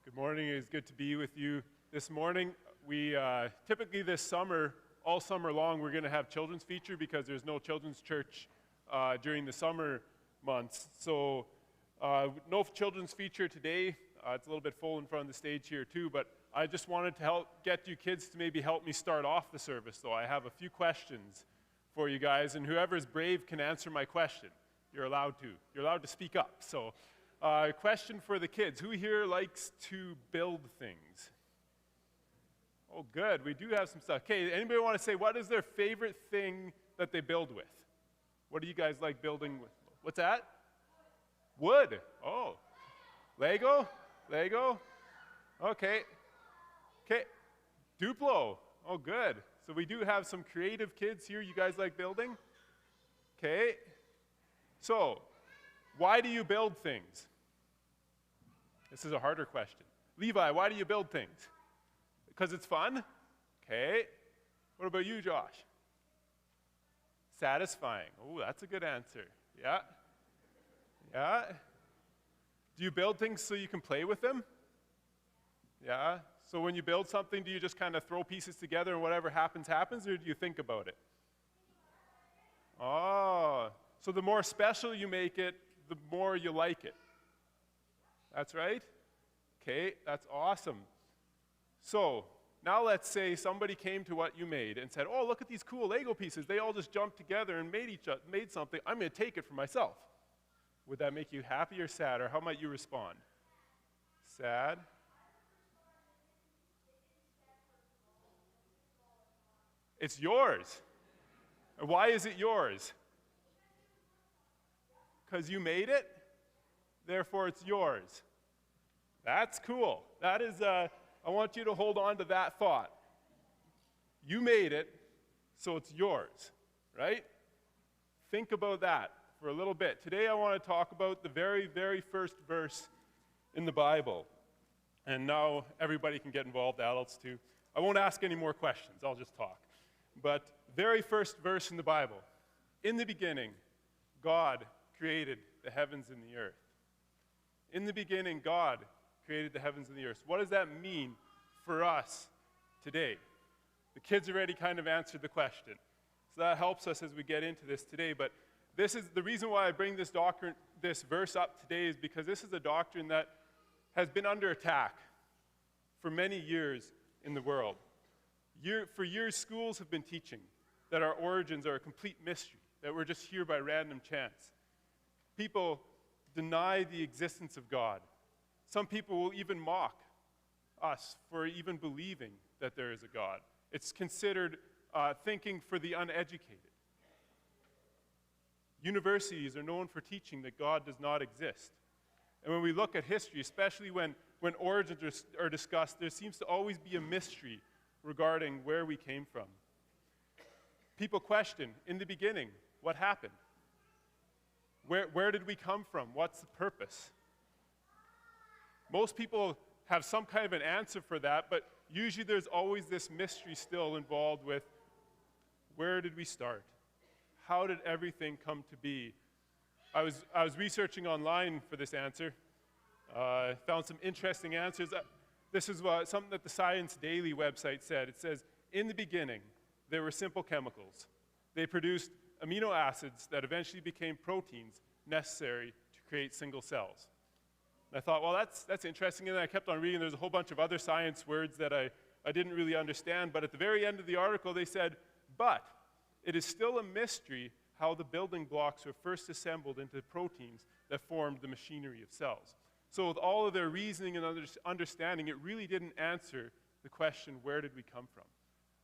Good morning. It's good to be with you this morning. We typically this summer, all summer long, we're going to have children's feature because there's no children's church during the summer months. So no children's feature today. It's a little bit full in front of the stage here too, but I just wanted to help get you kids to maybe help me start off the service. So I have a few questions for you guys, and whoever's brave can answer my question. You're allowed to. You're allowed to speak up. So question for the kids. Who here likes to build things? Oh, good. We do have some stuff. Okay, anybody want to say what is their favorite thing that they build with? What do you guys like building with? What's that? Wood. Oh. Lego? Lego? Okay. Okay. Duplo. Oh, good. So we do have some creative kids here. You guys like building? Okay. So, why do you build things? This is a harder question. Levi, why do you build things? Because it's fun? Okay. What about you, Josh? Satisfying. Oh, that's a good answer. Yeah. Yeah. Do you build things so you can play with them? Yeah. So when you build something, do you just kind of throw pieces together and whatever happens, happens, or do you think about it? Oh. So the more special you make it, the more you like it. That's right? Okay, that's awesome. So, now let's say somebody came to what you made and said, oh, look at these cool Lego pieces. They all just jumped together and made something. I'm going to take it for myself. Would that make you happy or sad, or how might you respond? Sad? It's yours. And why is it yours? Because you made it, therefore it's yours. That's cool. That is, I want you to hold on to that thought. You made it, so it's yours, right? Think about that for a little bit. Today I want to talk about the very, very first verse in the Bible. And now everybody can get involved, adults too. I won't ask any more questions, I'll just talk. But very first verse in the Bible. In the beginning, God created the heavens and the earth. In the beginning, God created the heavens and the earth. What does that mean for us today? The kids already kind of answered the question. So that helps us as we get into this today. But this is the reason why I bring this verse up today, is because this is a doctrine that has been under attack for many years in the world. For years, schools have been teaching that our origins are a complete mystery, that we're just here by random chance. People deny the existence of God. Some people will even mock us for even believing that there is a God. It's considered thinking for the uneducated. Universities are known for teaching that God does not exist. And when we look at history, especially when origins are discussed, there seems to always be a mystery regarding where we came from. People question, in the beginning, what happened? Where did we come from? What's the purpose? Most people have some kind of an answer for that, but usually there's always this mystery still involved with, where did we start? How did everything come to be? I was researching online for this answer. Found some interesting answers. This is something that the Science Daily website said. It says, in the beginning, there were simple chemicals. They produced amino acids that eventually became proteins necessary to create single cells. And I thought, well, that's interesting. And then I kept on reading. There's a whole bunch of other science words that I didn't really understand. But at the very end of the article, they said, but it is still a mystery how the building blocks were first assembled into proteins that formed the machinery of cells. So with all of their reasoning and understanding, it really didn't answer the question, where did we come from?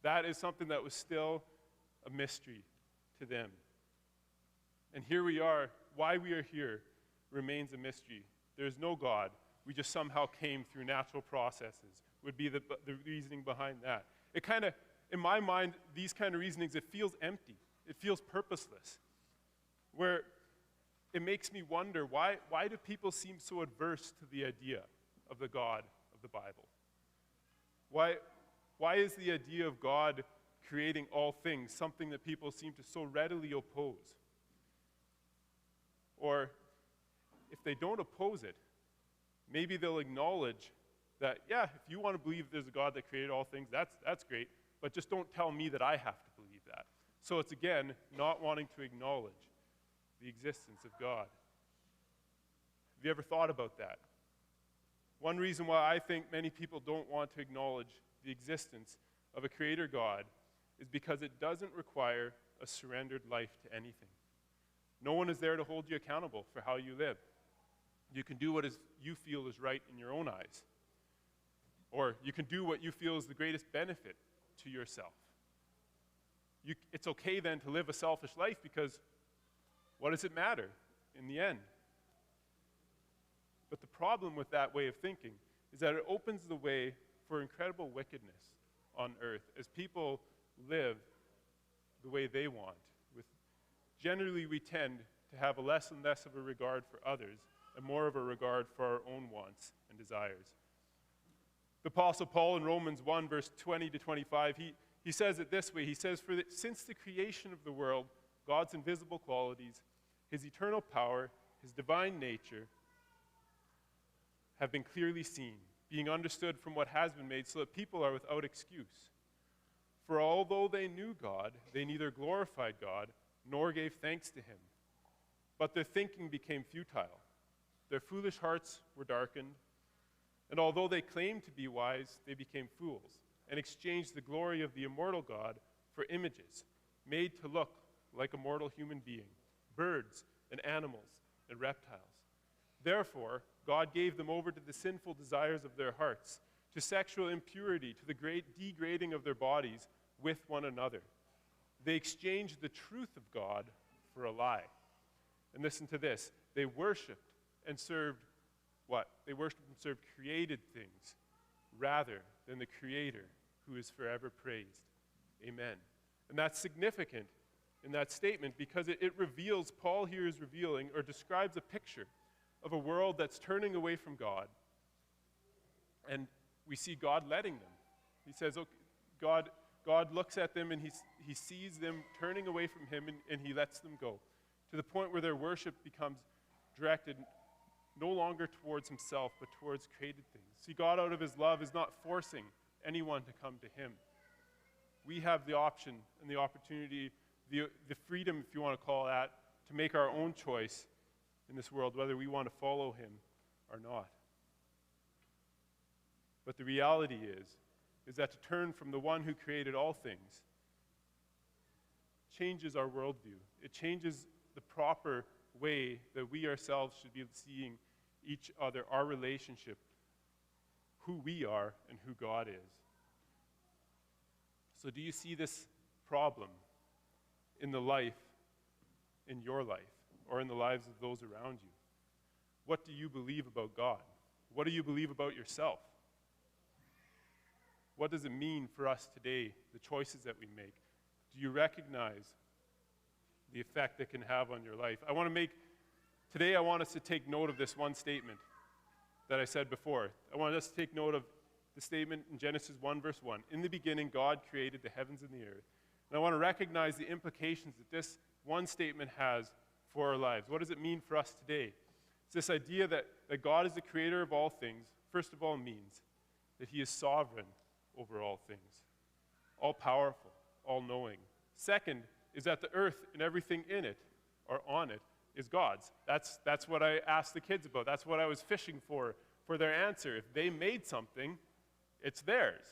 That is something that was still a mystery to them. And here we are. Why we are here remains a mystery. There's no God. We just somehow came through natural processes, would be the reasoning behind that. It kind of, in my mind, these kind of reasonings, it feels empty. It feels purposeless. Where it makes me wonder, why do people seem so adverse to the idea of the God of the Bible? Why is the idea of God creating all things something that people seem to so readily oppose? Or if they don't oppose it, maybe they'll acknowledge that, yeah, if you want to believe there's a God that created all things, that's great, but just don't tell me that I have to believe that. So it's, again, not wanting to acknowledge the existence of God. Have you ever thought about that? One reason why I think many people don't want to acknowledge the existence of a creator God is because it doesn't require a surrendered life to anything. No one is there to hold you accountable for how you live. You can do what you feel is right in your own eyes. Or you can do what you feel is the greatest benefit to yourself. It's okay then to live a selfish life, because what does it matter in the end? But the problem with that way of thinking is that it opens the way for incredible wickedness on earth as people live the way they want. Generally, we tend to have a less and less of a regard for others and more of a regard for our own wants and desires. The Apostle Paul in Romans 1, verse 20 to 25, he says it this way. He says, since the creation of the world, God's invisible qualities, his eternal power, his divine nature, have been clearly seen, being understood from what has been made, so that people are without excuse. For although they knew God, they neither glorified God nor gave thanks to him. But their thinking became futile. Their foolish hearts were darkened. And although they claimed to be wise, they became fools and exchanged the glory of the immortal God for images made to look like a mortal human being, birds and animals and reptiles. Therefore, God gave them over to the sinful desires of their hearts, to sexual impurity, to the great degrading of their bodies with one another. They exchanged the truth of God for a lie. And listen to this. They worshiped and served what? They worshiped and served created things rather than the Creator, who is forever praised. Amen. And that's significant in that statement because it reveals, Paul here is revealing or describes a picture of a world that's turning away from God. And we see God letting them. He says, okay, God looks at them and he sees them turning away from him and he lets them go, to the point where their worship becomes directed no longer towards himself, but towards created things. See, God out of his love is not forcing anyone to come to him. We have the option and the opportunity, the freedom, if you want to call that, to make our own choice in this world, whether we want to follow him or not. But the reality is that to turn from the one who created all things changes our worldview. It changes the proper way that we ourselves should be seeing each other, our relationship, who we are and who God is. So do you see this problem in the life, in your life, or in the lives of those around you? What do you believe about God? What do you believe about yourself? What does it mean for us today, the choices that we make? Do you recognize the effect it can have on your life? Today I want us to take note of this one statement that I said before. I want us to take note of the statement in Genesis 1, verse 1. In the beginning, God created the heavens and the earth. And I want to recognize the implications that this one statement has for our lives. What does it mean for us today? It's this idea that God is the creator of all things, first of all, means that he is sovereign over all things, all-powerful, all-knowing. Second is that the earth and everything in it or on it is God's. That's what I asked the kids about. That's what I was fishing for their answer. If they made something, it's theirs.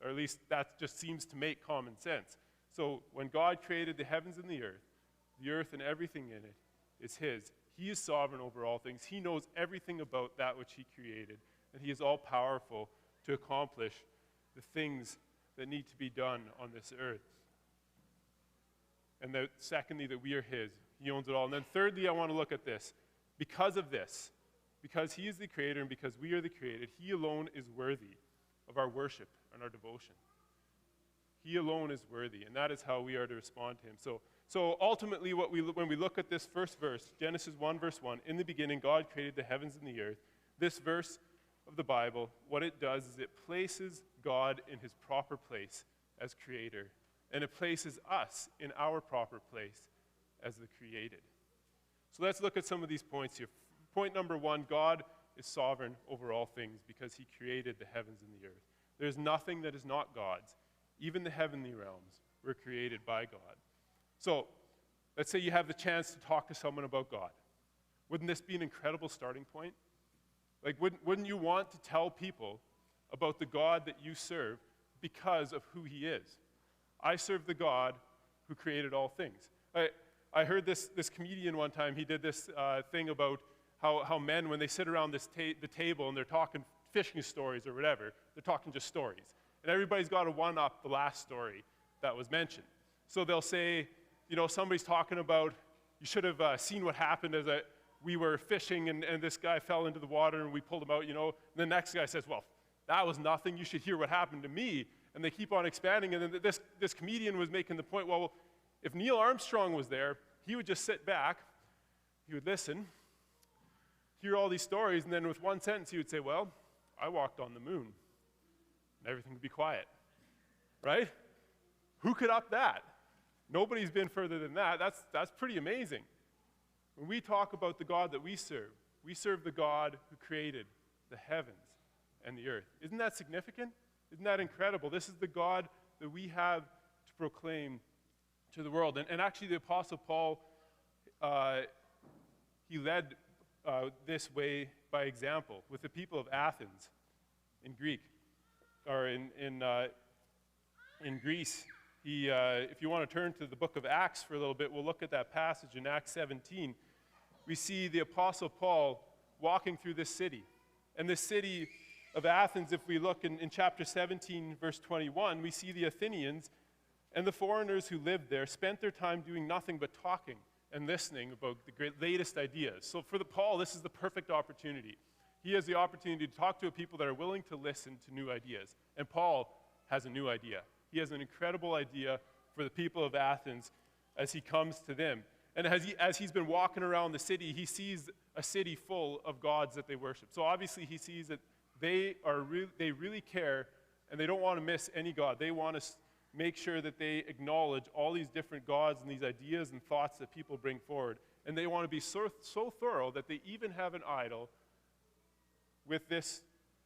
Or at least that just seems to make common sense. So when God created the heavens and the earth and everything in it is his. He is sovereign over all things. He knows everything about that which he created, and he is all-powerful to accomplish the things that need to be done on this earth. And that, secondly, that we are his. He owns it all. And then thirdly, I want to look at this. Because of this, because he is the creator and because we are the created, he alone is worthy of our worship and our devotion. He alone is worthy, and that is how we are to respond to him. So ultimately, when we look at this first verse, Genesis 1, verse 1, in the beginning, God created the heavens and the earth. This verse of the Bible, what it does is it places God in his proper place as creator, and it places us in our proper place as the created. So let's look at some of these points here. Point number one, God is sovereign over all things because he created the heavens and the earth. There's nothing that is not God's. Even the heavenly realms were created by God. So, let's say you have the chance to talk to someone about God. Wouldn't this be an incredible starting point? Like, wouldn't you want to tell people about the God that you serve because of who he is? I serve the God who created all things. I heard this comedian one time, he did this thing about how men, when they sit around the table and they're talking fishing stories or whatever, they're talking just stories. And everybody's got to one-up the last story that was mentioned. So they'll say, somebody's talking about, you should have seen what happened as we were fishing and this guy fell into the water and we pulled him out, And the next guy says, well, that was nothing. You should hear what happened to me. And they keep on expanding. And then this comedian was making the point, well, if Neil Armstrong was there, he would just sit back, he would listen, hear all these stories, and then with one sentence he would say, well, I walked on the moon. And everything would be quiet. Right? Who could up that? Nobody's been further than that. That's pretty amazing. When we talk about the God that we serve the God who created the heavens and the earth. Isn't that significant? Isn't that incredible? This is the God that we have to proclaim to the world. And actually the Apostle Paul, he led this way by example with the people of Athens in Greek, or in Greece. If you want to turn to the book of Acts for a little bit, we'll look at that passage in Acts 17. We see the Apostle Paul walking through this city. And this city of Athens, if we look in chapter 17, verse 21, we see the Athenians and the foreigners who lived there spent their time doing nothing but talking and listening about the latest ideas. So for Paul, this is the perfect opportunity. He has the opportunity to talk to people that are willing to listen to new ideas. And Paul has a new idea. He has an incredible idea for the people of Athens as he comes to them. And as he's been walking around the city, he sees a city full of gods that they worship. So obviously he sees that they really care and they don't want to miss any god. They want to make sure that they acknowledge all these different gods and these ideas and thoughts that people bring forward. And they want to be so thorough that they even have an idol with this,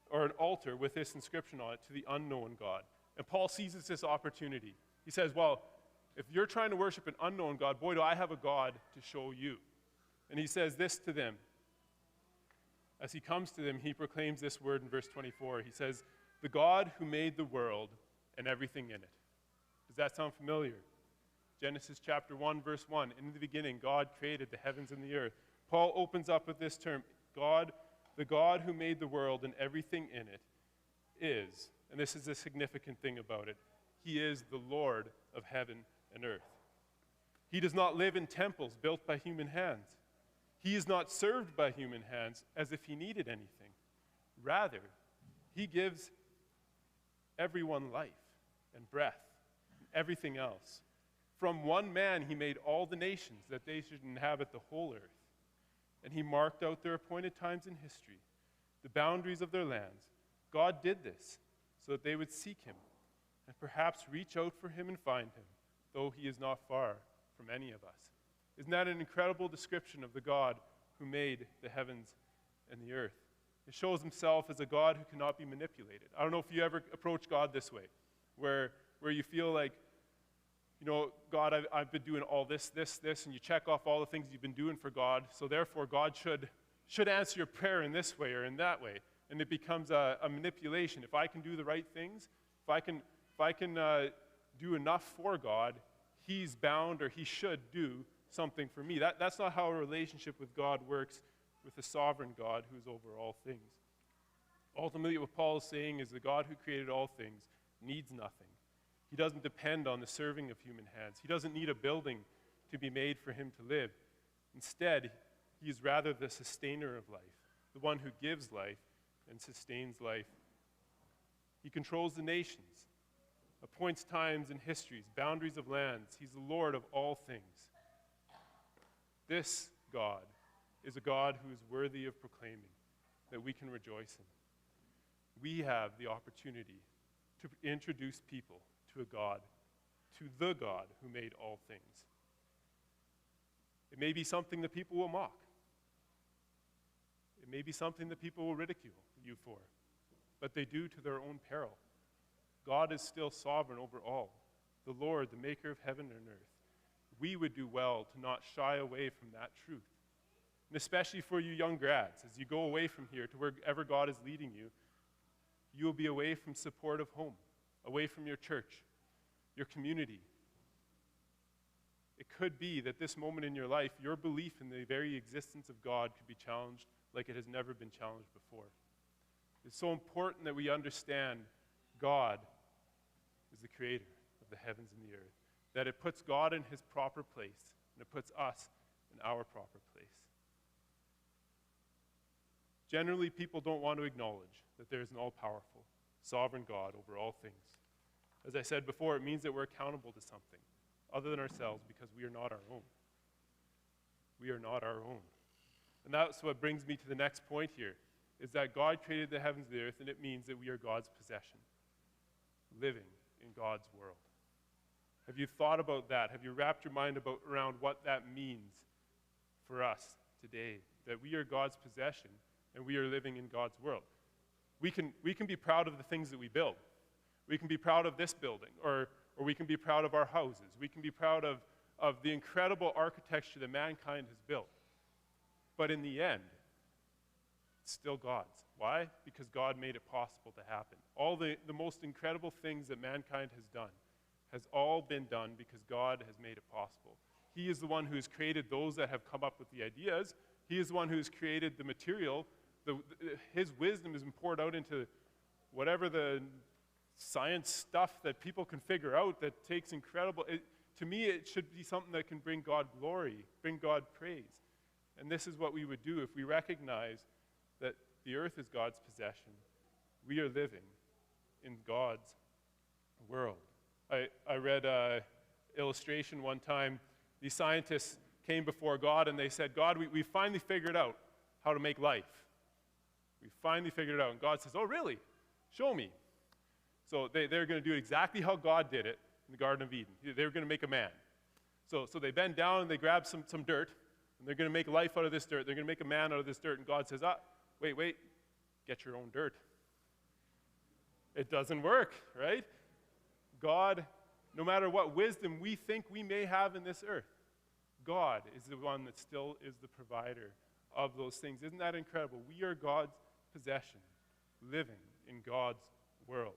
or an altar with this inscription on it, to the unknown God. And Paul seizes this opportunity. He says, well, if you're trying to worship an unknown God, boy, do I have a God to show you. And he says this to them. As he comes to them, he proclaims this word in verse 24. He says, the God who made the world and everything in it. Does that sound familiar? Genesis chapter 1, verse 1. In the beginning, God created the heavens and the earth. Paul opens up with this term, God, the God who made the world and everything in it is, and this is the significant thing about it, he is the Lord of heaven and earth. He does not live in temples built by human hands. He is not served by human hands as if he needed anything. Rather, he gives everyone life and breath and everything else. From one man he made all the nations that they should inhabit the whole earth. And he marked out their appointed times in history, the boundaries of their lands. God did this so that they would seek him and perhaps reach out for him and find him, though he is not far from any of us. Isn't that an incredible description of the God who made the heavens and the earth? It shows himself as a God who cannot be manipulated. I don't know if you ever approach God this way, where you feel like, God, I've been doing all this, and you check off all the things you've been doing for God, so therefore God should answer your prayer in this way or in that way. And it becomes a manipulation. If I can do the right things, if I can do enough for God, he's bound or he should do something for me. That's not how a relationship with God works with the sovereign God who's over all things. Ultimately, what Paul is saying is the God who created all things needs nothing. He doesn't depend on the serving of human hands. He doesn't need a building to be made for him to live. Instead, he is rather the sustainer of life, the one who gives life and sustains life. He controls the nations, appoints times and histories, boundaries of lands. He's the Lord of all things. This God is a God who is worthy of proclaiming, that we can rejoice in. We have the opportunity to introduce people to a God, to the God who made all things. It may be something that people will mock. It may be something that people will ridicule you for, but they do to their own peril. God is still sovereign over all, the Lord, the maker of heaven and earth. We would do well to not shy away from that truth. And especially for you young grads, as you go away from here to wherever God is leading you, you will be away from supportive home, away from your church, your community. It could be that this moment in your life, your belief in the very existence of God could be challenged like it has never been challenged before. It's so important that we understand God is the creator of the heavens and the earth, that it puts God in his proper place, and it puts us in our proper place. Generally, people don't want to acknowledge that there is an all-powerful, sovereign God over all things. As I said before, it means that we're accountable to something other than ourselves because we are not our own. We are not our own. And that's what brings me to the next point here, is that God created the heavens and the earth, and it means that we are God's possession, living in God's world. Have you thought about that? Have you wrapped your mind around what that means for us today, that we are God's possession and we are living in God's world? We can be proud of the things that we build. We can be proud of this building, or we can be proud of our houses. We can be proud of the incredible architecture that mankind has built. But in the end, it's still God's. Why? Because God made it possible to happen. All the most incredible things that mankind has done has all been done because God has made it possible. He is the one who has created those that have come up with the ideas. He is the one who has created the material. His wisdom is poured out into whatever the science stuff that people can figure out that takes incredible. To me, it should be something that can bring God glory, bring God praise. And this is what we would do if we recognize that the earth is God's possession. We are living in God's world. I read an illustration one time. These scientists came before God and they said, God, we finally figured out how to make life. We finally figured it out. And God says, oh, really? Show me. So they're going to do it exactly how God did it in the Garden of Eden. They were going to make a man. So they bend down and they grab some dirt, and they're going to make life out of this dirt. They're going to make a man out of this dirt. And God says, wait, get your own dirt. It doesn't work, right? God, no matter what wisdom we think we may have in this earth, God is the one that still is the provider of those things. Isn't that incredible? We are God's possession, living in God's world.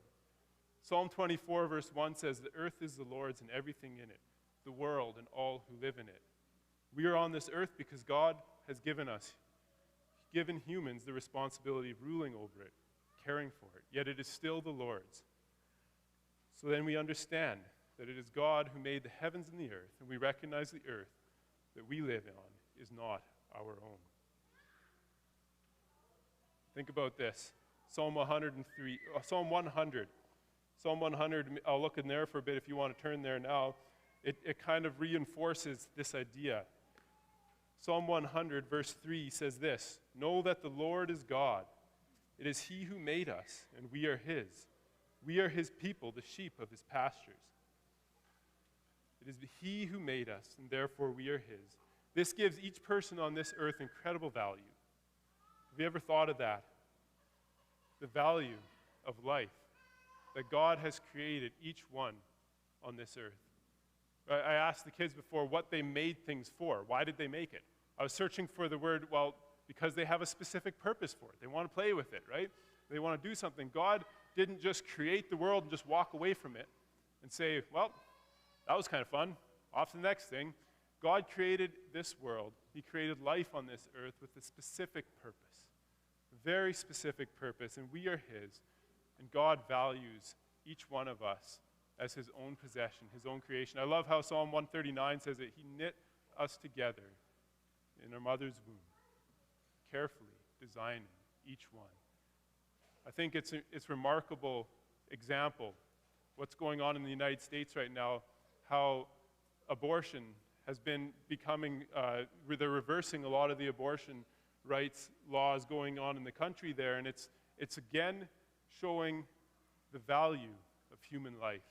Psalm 24, verse 1 says, the earth is the Lord's and everything in it, the world and all who live in it. We are on this earth because God has given humans the responsibility of ruling over it, caring for it, yet it is still the Lord's. So then we understand that it is God who made the heavens and the earth, and we recognize the earth that we live on is not our own. Think about this. Psalm 100. Psalm 100, I'll look in there for a bit if you want to turn there now. It kind of reinforces this idea. Psalm 100, verse 3 says this, know that the Lord is God. It is he who made us, and we are his. We are his people, the sheep of his pastures. It is he who made us, and therefore we are his. This gives each person on this earth incredible value. Have you ever thought of that? The value of life, that God has created each one on this earth. I asked the kids before what they made things for. Why did they make it? I was searching for the word, well, because they have a specific purpose for it. They want to play with it, right? They want to do something. God didn't just create the world and just walk away from it and say, well, that was kind of fun. Off to the next thing. God created this world. He created life on this earth with a specific purpose, a very specific purpose, and we are his. And God values each one of us as his own possession, his own creation. I love how Psalm 139 says that he knit us together in our mother's womb, carefully designing each one. I think it's remarkable example, what's going on in the United States right now, how abortion has been becoming, they're reversing a lot of the abortion rights laws going on in the country there, and it's again showing the value of human life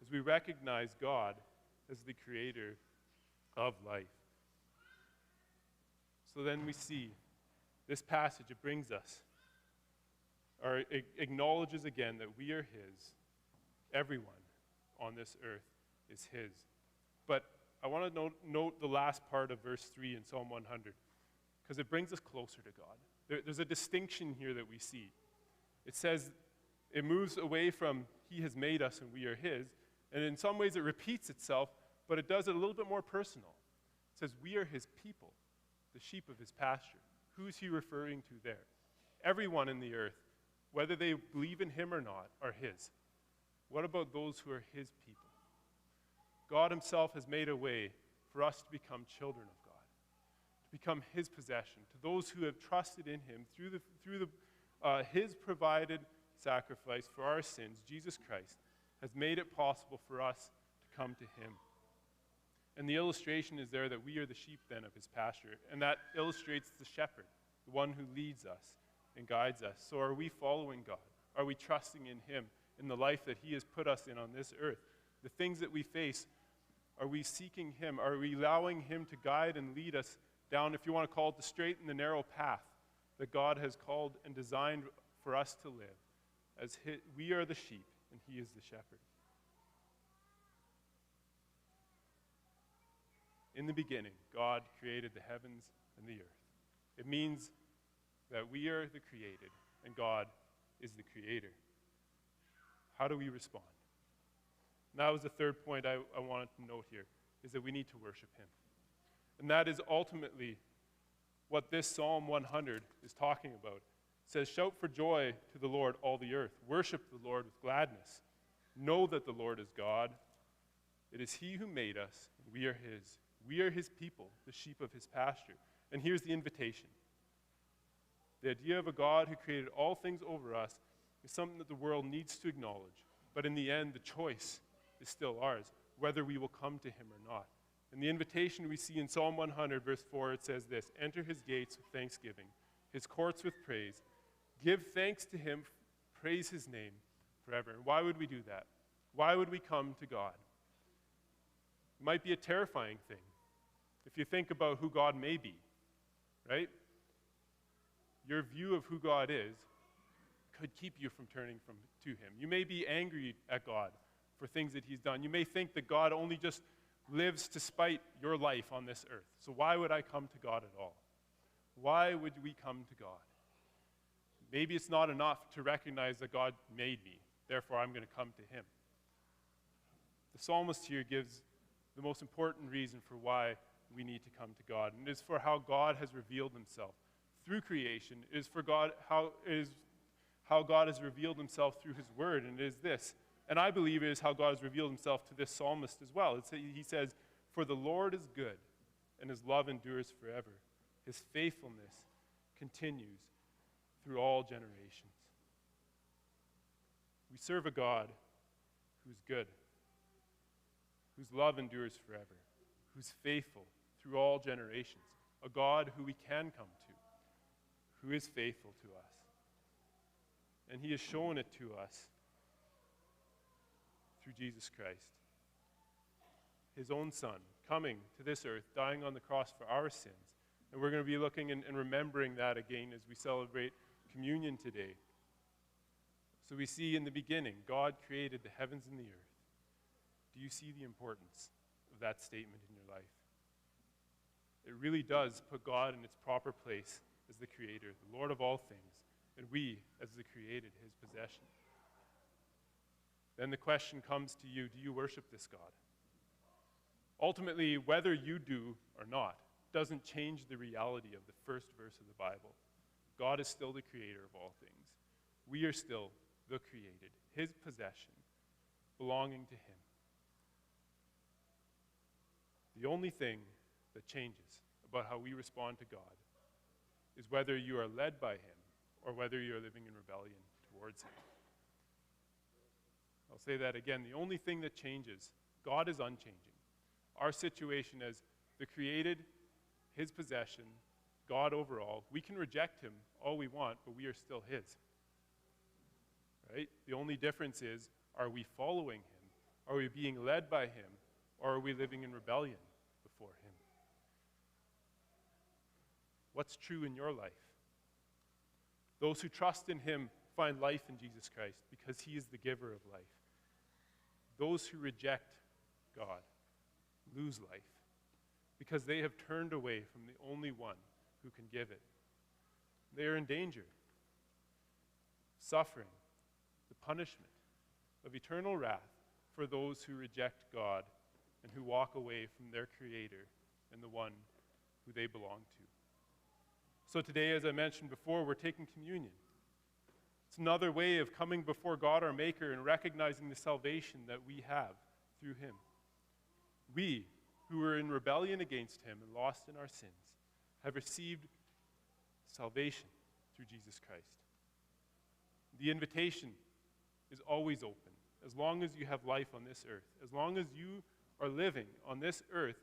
as we recognize God as the creator of life. So then we see This passage, it brings us, or it acknowledges again that we are his. Everyone on this earth is his. But I want to note the last part of verse 3 in Psalm 100, because it brings us closer to God. There's a distinction here that we see. It says, it moves away from he has made us and we are his, and in some ways it repeats itself, but it does it a little bit more personal. It says, we are his people, the sheep of his pasture. Who's he referring to there? Everyone in the earth, whether they believe in him or not, are his. What about those who are his people? God himself has made a way for us to become children of God, to become his possession, to those who have trusted in him through his provided sacrifice for our sins. Jesus Christ has made it possible for us to come to him. And the illustration is there that we are the sheep then of his pasture, and that illustrates the shepherd, the one who leads us and guides us. So are we following God? Are we trusting in him, in the life that he has put us in on this earth? The things that we face, are we seeking him? Are we allowing him to guide and lead us down, if you want to call it, the straight and the narrow path that God has called and designed for us to live? As we are the sheep and he is the shepherd. In the beginning, God created the heavens and the earth. It means that we are the created and God is the creator. How do we respond? And that was the third point I wanted to note here, is that we need to worship him. And that is ultimately what this Psalm 100 is talking about. It says, shout for joy to the Lord, all the earth. Worship the Lord with gladness. Know that the Lord is God. It is he who made us, and we are his. We are his people, the sheep of his pasture. And here's the invitation. The idea of a God who created all things over us is something that the world needs to acknowledge. But in the end, the choice is still ours, whether we will come to him or not. And the invitation we see in Psalm 100, verse 4, it says this, enter his gates with thanksgiving, his courts with praise. Give thanks to him, praise his name forever. And why would we do that? Why would we come to God? It might be a terrifying thing if you think about who God may be, right? Your view of who God is could keep you from turning to him. You may be angry at God for things that he's done. You may think that God only just lives to spite your life on this earth. So why would I come to God at all? Why would we come to God? Maybe it's not enough to recognize that God made me, therefore I'm going to come to him. The psalmist here gives the most important reason for why we need to come to God, and it is for how God has revealed himself through creation. It is for how God has revealed himself through his word, and it is this. And I believe it is how God has revealed himself to this psalmist as well. He says, for the Lord is good, and his love endures forever. His faithfulness continues through all generations. We serve a God who's good, whose love endures forever, who's faithful through all generations, a God who we can come to, who is faithful to us. And he has shown it to us through Jesus Christ, his own son, coming to this earth, dying on the cross for our sins. And we're going to be looking and remembering that again as we celebrate communion today. So we see in the beginning, God created the heavens and the earth. Do you see the importance of that statement in your life? It really does put God in its proper place as the creator, the Lord of all things, and we as the created, his possession. Then the question comes to you, do you worship this God? Ultimately, whether you do or not doesn't change the reality of the first verse of the Bible. God is still the creator of all things. We are still the created, his possession, belonging to him. The only thing that changes about how we respond to God is whether you are led by him or whether you are living in rebellion towards him. I'll say that again. The only thing that changes, God is unchanging. Our situation as the created, his possession, God overall, we can reject him all we want, but we are still his. Right? The only difference is, are we following him? Are we being led by him? Or are we living in rebellion before him? What's true in your life? Those who trust in him find life in Jesus Christ because he is the giver of life. Those who reject God lose life because they have turned away from the only one who can give it. They are in danger, suffering the punishment of eternal wrath for those who reject God and who walk away from their Creator and the one who they belong to. So today, as I mentioned before, we're taking communion. It's another way of coming before God our Maker and recognizing the salvation that we have through him. We, who were in rebellion against him and lost in our sins, have received salvation through Jesus Christ. The invitation is always open as long as you have life on this earth. As long as you are living on this earth,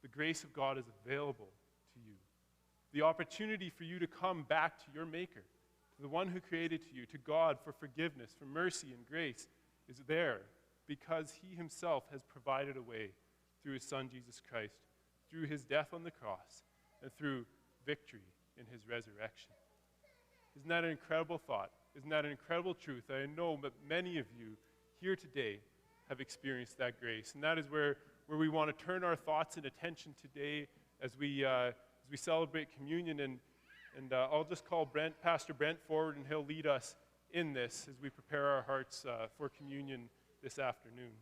the grace of God is available to you. The opportunity for you to come back to your Maker, to the one who created you, to God for forgiveness, for mercy and grace is there because he himself has provided a way through his Son, Jesus Christ, through his death on the cross, and through victory in his resurrection. Isn't that an incredible thought? Isn't that an incredible truth? I know that many of you here today have experienced that grace, and that is where we want to turn our thoughts and attention today as we celebrate communion. And I'll just call Pastor Brent forward, and he'll lead us in this as we prepare our hearts for communion this afternoon.